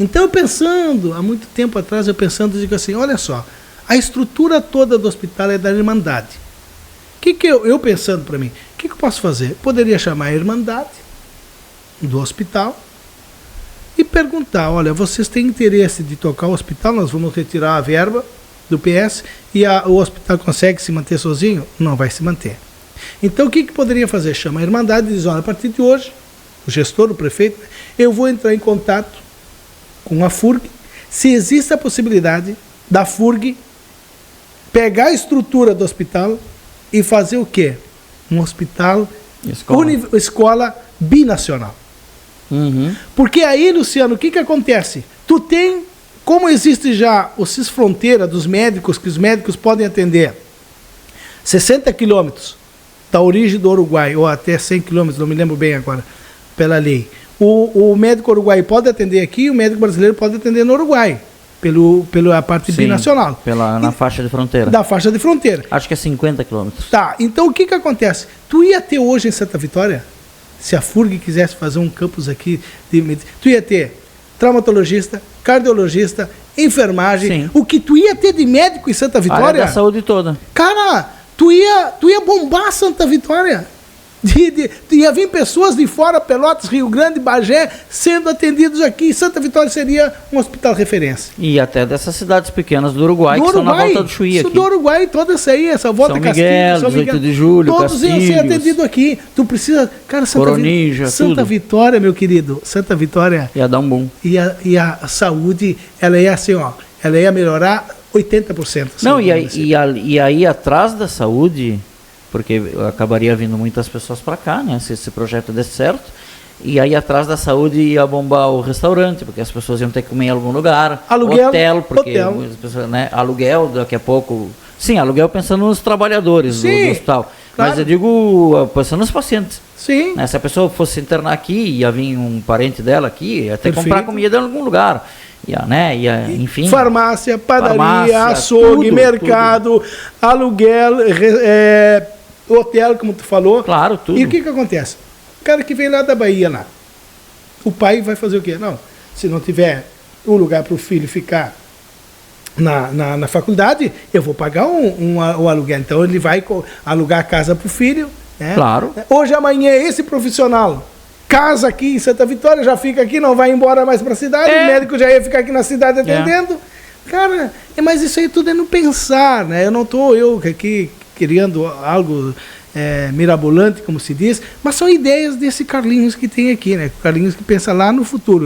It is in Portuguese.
Então eu pensando, há muito tempo atrás, digo assim, olha só, a estrutura toda do hospital é da Irmandade. Eu pensando para mim, o que eu posso fazer? Poderia chamar a Irmandade do hospital e perguntar, olha, vocês têm interesse de tocar o hospital? Nós vamos retirar a verba do PS e o hospital consegue se manter sozinho? Não vai se manter. Então o que poderia fazer? Chama a Irmandade e diz, olha, a partir de hoje, o gestor, o prefeito, eu vou entrar em contato com a FURG, se existe a possibilidade da FURG pegar a estrutura do hospital e fazer o quê? Um hospital, escola binacional. Uhum. Porque aí, Luciano, o que acontece? Tu tem, como existe já o Cisfronteira dos médicos, que os médicos podem atender 60 quilômetros da origem do Uruguai, ou até 100 quilômetros, não me lembro bem agora, pela lei. O médico uruguaio pode atender aqui e o médico brasileiro pode atender no Uruguai, pela parte binacional. Na faixa de fronteira. Da faixa de fronteira. Acho que é 50 quilômetros. Tá, então o que acontece? Tu ia ter hoje em Santa Vitória, se a FURG quisesse fazer um campus aqui, tu ia ter traumatologista, cardiologista, enfermagem, Sim. O que tu ia ter de médico em Santa Vitória? A área da saúde toda. Cara, tu ia bombar Santa Vitória. Ia vir pessoas de fora, Pelotas, Rio Grande, Bagé, sendo atendidos aqui. Santa Vitória seria um hospital referência. E até dessas cidades pequenas do Uruguai, que estão na volta do Chuí aqui. Do Uruguai, toda essa aí, essa volta São Miguel, 18 de julho, todos iam ser atendidos aqui. Tu precisa... Cara, Santa Vitória, meu querido, Santa Vitória... Ia dar um boom. E a saúde, ela ia assim, ó, ela ia melhorar 80%. Não, e aí atrás da saúde... porque acabaria vindo muitas pessoas para cá, né, se esse projeto desse certo, e aí atrás da saúde ia bombar o restaurante, porque as pessoas iam ter que comer em algum lugar, hotel, porque muitas pessoas, né, aluguel daqui a pouco, sim, aluguel pensando nos trabalhadores do hospital, claro. Mas eu digo pensando nos pacientes. Sim. Né, se a pessoa fosse internar aqui, ia vir um parente dela aqui, ia ter que comprar comida em algum lugar. Enfim, farmácia, padaria, açougue, mercado, aluguel, hotel, como tu falou. Claro, tudo. E o que acontece? O cara que vem lá da Bahia, lá, o pai vai fazer o quê? Não, se não tiver um lugar para o filho ficar na faculdade, eu vou pagar um aluguel. Então ele vai alugar a casa para o filho. Né? Claro. Hoje, amanhã, esse profissional casa aqui em Santa Vitória, já fica aqui, não vai embora mais para a cidade, o médico já ia ficar aqui na cidade atendendo. Cara, mas isso aí tudo é no pensar, né? Eu não estou aqui querendo algo mirabolante, como se diz, mas são ideias desse Carlinhos que tem aqui, né? O Carlinhos que pensa lá no futuro.